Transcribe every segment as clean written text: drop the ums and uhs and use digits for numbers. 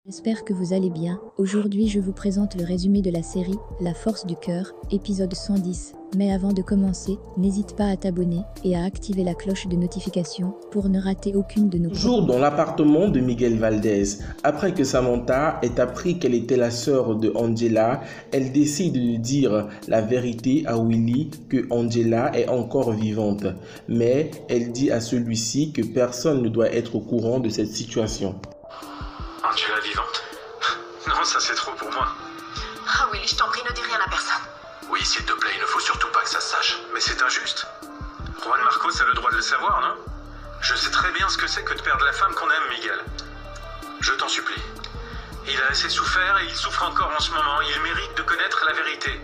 J'espère que vous allez bien. Aujourd'hui, je vous présente le résumé de la série La Force du Cœur, épisode 110. Mais avant de commencer, n'hésite pas à t'abonner et à activer la cloche de notification pour ne rater aucune de nos Toujours dans l'appartement de Miguel Valdez, après que Samantha ait appris qu'elle était la sœur de Angela, elle décide de dire la vérité à Willy que Angela est encore vivante. Mais elle dit à celui-ci que personne ne doit être au courant de cette situation. Angela vivante? Non, ça c'est trop pour moi. Ah Willy, je t'en prie, ne dis rien à personne. Oui, s'il te plaît, il ne faut surtout pas que ça se sache. Mais c'est injuste. Juan Marcos a le droit de le savoir, non? Je sais très bien ce que c'est que de perdre la femme qu'on aime, Miguel. Je t'en supplie. Il a assez souffert et il souffre encore en ce moment. Il mérite de connaître la vérité.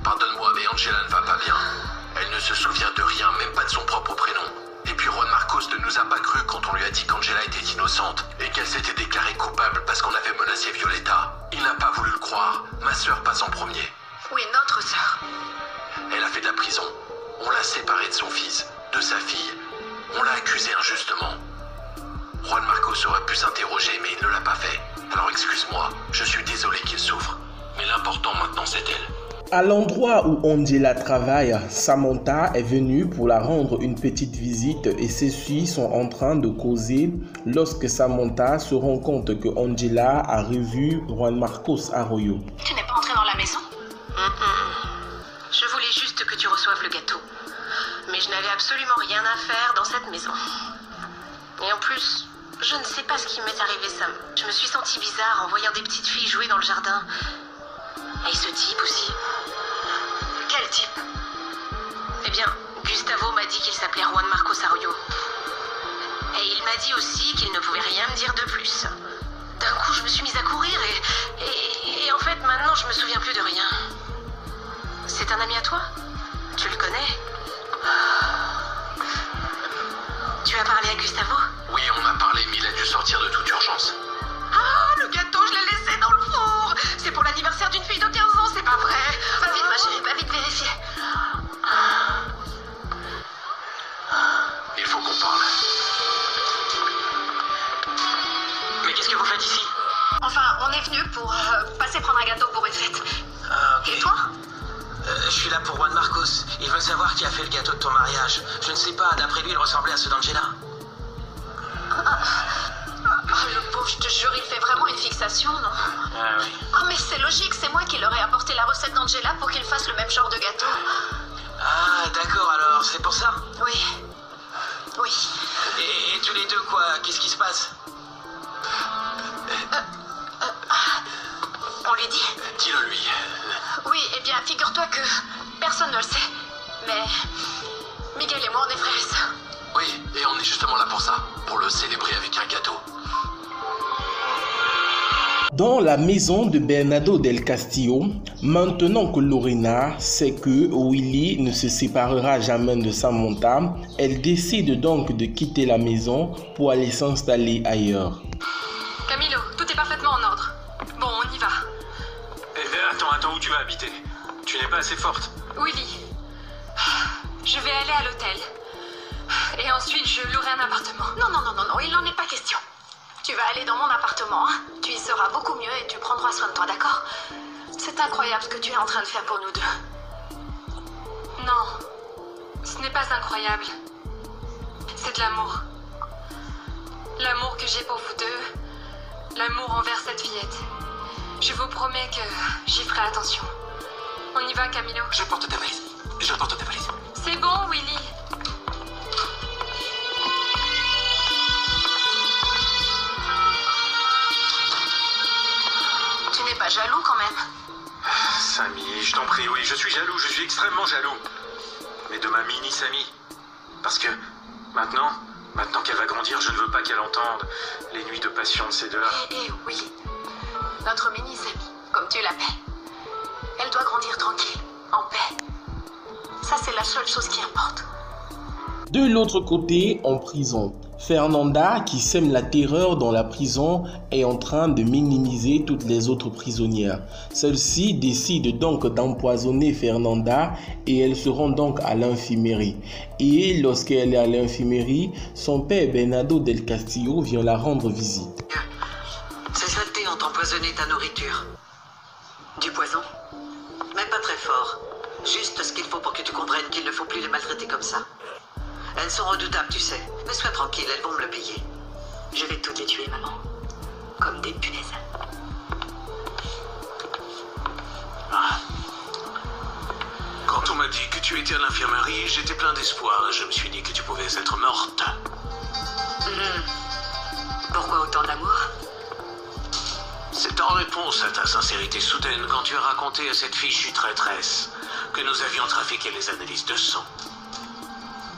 Pardonne-moi, mais Angela ne va pas bien. Elle ne se souvient de rien, même pas de son propre prénom. Et puis Juan Marcos ne nous a pas cru quand on lui a dit qu'Angela était innocente et qu'elle s'était déclarée coupable parce qu'on avait menacé Violetta. Il n'a pas voulu le croire. Ma sœur passe en premier. Oui, notre sœur. Elle a fait de la prison. On l'a séparée de son fils, de sa fille. On l'a accusée injustement. Juan Marcos aurait pu s'interroger, mais il ne l'a pas fait. Alors excuse-moi, je suis désolé qu'il souffre. Mais l'important maintenant, c'est elle. À l'endroit où Angela travaille, Samantha est venue pour la rendre une petite visite et ceux-ci sont en train de causer lorsque Samantha se rend compte que Angela a revu Juan Marcos Arroyo. Tu n'es pas entré dans la maison? Je voulais juste que tu reçoives le gâteau. Mais je n'avais absolument rien à faire dans cette maison. Et en plus, je ne sais pas ce qui m'est arrivé, Sam. Je me suis sentie bizarre en voyant des petites filles jouer dans le jardin. Et ce type aussi. Quel type? Eh bien, Gustavo m'a dit qu'il s'appelait Juan Marcos Arroyo. Et il m'a dit aussi qu'il ne pouvait rien me dire de plus. D'un coup, je me suis mise à courir et en fait, maintenant, je me souviens plus de rien. C'est un ami à toi? Tu le connais? Tu as parlé à Gustavo? Oui, on a parlé, mais il a dû sortir de toute urgence. Ah, le gâteau, je l'ai laissé dans le four. C'est pour l'anniversaire d'une fille de 15 ans, c'est pas vrai. Va vite, ma chérie, va vite vérifier. Il faut qu'on parle. Mais qu'est-ce que vous faites ici? Enfin, on est venu pour passer prendre un gâteau pour une fête. Ah, ok. Et toi? Je suis là pour Juan Marcos. Il veut savoir qui a fait le gâteau de ton mariage. Je ne sais pas, d'après lui, il ressemblait à ceux d'Angela. Le pauvre, je te jure, il fait vraiment une fixation, non? Ah oui. Ah, mais c'est logique, c'est moi qui leur ai apporté la recette d'Angela pour qu'il fasse le même genre de gâteau. Ah, d'accord, alors, c'est pour ça? Oui. Oui. Et tous les deux, quoi? Qu'est-ce qui se passe? On lui dit? Dis-le lui. Oui, eh bien, figure-toi que personne ne le sait. Mais Miguel et moi, on est frères et sœurs. Oui, et on est justement là pour ça, pour le célébrer avec un gâteau. Dans la maison de Bernardo del Castillo, maintenant que Lorena sait que Willy ne se séparera jamais de Samantha, elle décide donc de quitter la maison pour aller s'installer ailleurs. Camilo, tout est parfaitement en ordre. Bon, on y va. Attends, où tu vas habiter? Tu n'es pas assez forte. Willy, je vais aller à l'hôtel. Et ensuite, je louerai un appartement. Non, il n'en est pas question. Tu vas aller dans mon appartement, hein. Tu y seras beaucoup mieux et tu prendras soin de toi, d'accord? C'est incroyable ce que tu es en train de faire pour nous deux. Non, ce n'est pas incroyable. C'est de l'amour. L'amour que j'ai pour vous deux. L'amour envers cette fillette. Je vous promets que j'y ferai attention. On y va, Camilo? Je porte ta valise. C'est bon, Willy. Tu n'es pas jaloux quand même? Samy, je t'en prie, oui, je suis jaloux, je suis extrêmement jaloux. Mais de ma mini Samy. Parce que maintenant qu'elle va grandir, je ne veux pas qu'elle entende les nuits de passion de ces deux-là. Oui, notre mini Samy, comme tu l'appelles. Elle doit grandir tranquille, en paix. Ça, c'est la seule chose qui importe. De l'autre côté, en prison, Fernanda, qui sème la terreur dans la prison, est en train de minimiser toutes les autres prisonnières. Celle-ci décide donc d'empoisonner Fernanda et elle se rend donc à l'infirmerie. Et lorsqu'elle est à l'infirmerie, son père Bernardo del Castillo vient la rendre visite. Ces saletés ont empoisonné ta nourriture. Du poison? Mais pas très fort. Juste ce qu'il faut pour que tu comprennes qu'il ne faut plus les maltraiter comme ça. Elles sont redoutables, tu sais. Mais sois tranquille, elles vont me le payer. Je vais toutes les tuer, maman. Comme des punaises. Quand on m'a dit que tu étais à l'infirmerie, j'étais plein d'espoir et je me suis dit que tu pouvais être morte. Pourquoi autant d'amour? C'est en réponse à ta sincérité soudaine quand tu as raconté à cette fichue traîtresse que nous avions trafiqué les analyses de sang.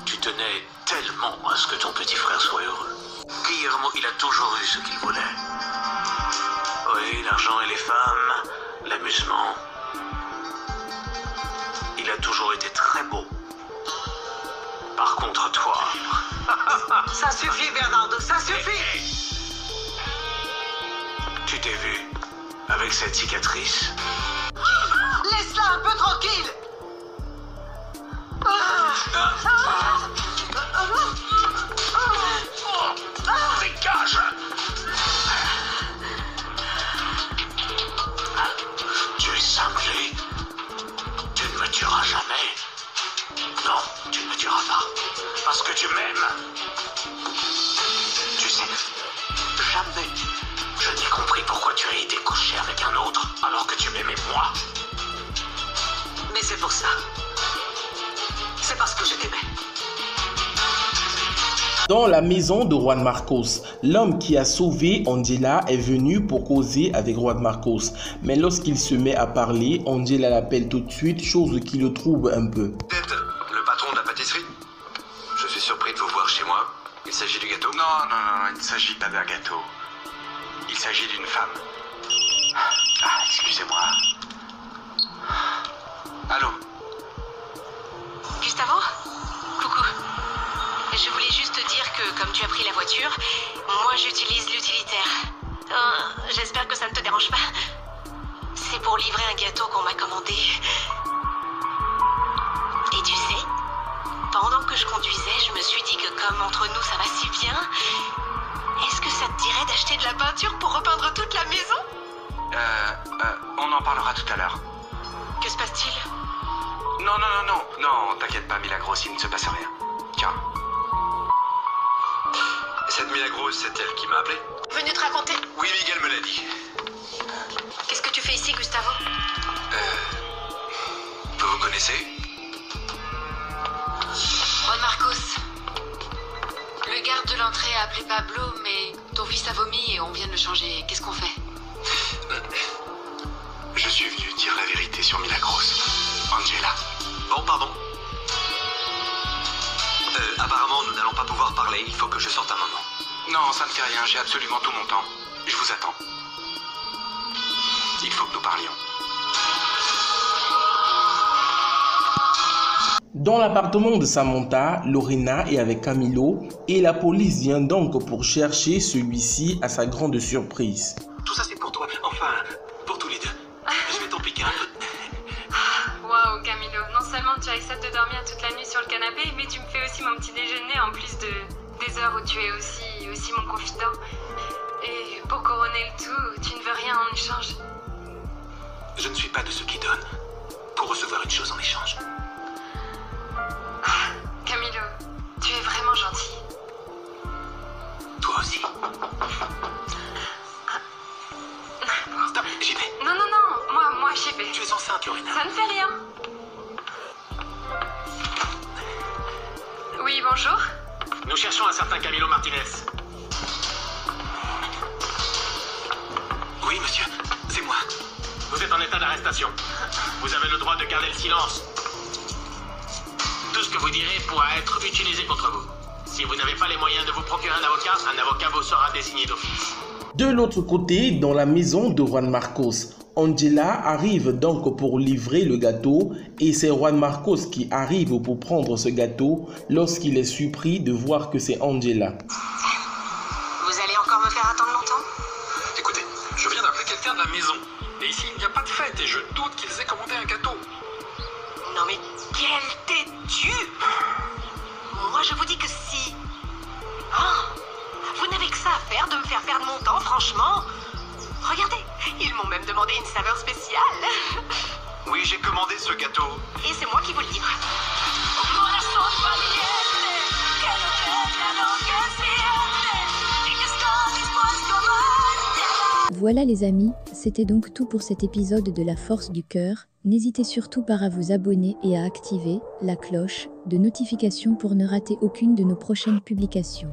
Tu tenais tellement à ce que ton petit frère soit heureux. Guillermo, il a toujours eu ce qu'il voulait. Oui, l'argent et les femmes, l'amusement. Il a toujours été très beau. Par contre, toi... Ça suffit, Bernardo, ça suffit! Tu t'es vu avec cette cicatrice? Laisse-la un peu tranquille! Dégage! Tu es cinglé. Tu ne me tueras jamais. Non, tu ne me tueras pas. Parce que tu m'aimes. Tu sais, jamais je n'ai compris pourquoi tu as été couché avec un autre alors que tu m'aimais moi. Mais c'est pour ça. C'est parce que je t'aimais. Dans la maison de Juan Marcos, l'homme qui a sauvé Angela est venu pour causer avec Juan Marcos. Mais lorsqu'il se met à parler, Angela l'appelle tout de suite, chose qui le trouble un peu. Ted, le patron de la pâtisserie? Je suis surpris de vous voir chez moi. Il s'agit du gâteau? Non, il ne s'agit pas d'un gâteau. Il s'agit d'une femme. Excusez-moi. Allô? Gustavo? Coucou. Je voulais juste te dire que, comme tu as pris la voiture, moi j'utilise l'utilitaire. J'espère que ça ne te dérange pas. C'est pour livrer un gâteau qu'on m'a commandé. Et tu sais, pendant que je conduisais, je me suis dit que comme entre nous ça va si bien, est-ce que ça te dirait d'acheter de la peinture pour repeindre toute la maison? On en parlera tout à l'heure. Que se passe-t-il? Non, t'inquiète pas, Milagros, il ne se passe rien. Tiens. Cette Milagros, c'est elle qui m'a appelé? Venu te raconter? Oui, Miguel me l'a dit. Qu'est-ce que tu fais ici, Gustavo? Vous vous connaissez? Juan Marcos. Le garde de l'entrée a appelé Pablo, mais ton fils a vomi et on vient de le changer. Qu'est-ce qu'on fait? Je suis venu dire la vérité sur Milagros. Angela. Bon, pardon. Apparemment, nous n'allons pas pouvoir parler. Il faut que je sorte un moment. Non, ça ne fait rien, j'ai absolument tout mon temps. Je vous attends. Il faut que nous parlions. Dans l'appartement de Samantha, Lorena est avec Camilo et la police vient donc pour chercher celui-ci à sa grande surprise. Tout ça c'est pour toi. Enfin, pour tous les deux. Je vais t'en piquer un peu. Waouh, Camilo, non seulement tu acceptes de dormir toute la nuit sur le canapé, mais tu me fais aussi mon petit déjeuner en plus des heures où tu es aussi mon confident. Et pour couronner le tout, tu ne veux rien en échange. Je ne suis pas de ceux qui donnent pour recevoir une chose en échange. Camilo, tu es vraiment gentil. Toi aussi. Stop, j'y vais. Non, moi j'y vais. Tu es enceinte, Lorena. Ça ne fait rien. Oui, bonjour. Nous cherchons un certain Camilo Martinez. Oui, monsieur, c'est moi. Vous êtes en état d'arrestation. Vous avez le droit de garder le silence. Tout ce que vous direz pourra être utilisé contre vous. Si vous n'avez pas les moyens de vous procurer un avocat vous sera désigné d'office. De l'autre côté, dans la maison de Juan Marcos, Angela arrive donc pour livrer le gâteau et c'est Juan Marcos qui arrive pour prendre ce gâteau lorsqu'il est surpris de voir que c'est Angela. Vous allez encore me faire attendre longtemps? Écoutez, je viens d'appeler quelqu'un de la maison. Et ici, il n'y a pas de fête et je doute qu'ils aient commandé un gâteau. Non mais quel têtu! Moi je vous dis que si... Oh, vous n'avez que ça à faire de me faire perdre mon temps, franchement. même demandé une saveur spéciale. Oui, j'ai commandé ce gâteau. Et c'est moi qui vous le livre. Voilà les amis, c'était donc tout pour cet épisode de La Force du Cœur. N'hésitez surtout pas à vous abonner et à activer la cloche de notification pour ne rater aucune de nos prochaines publications.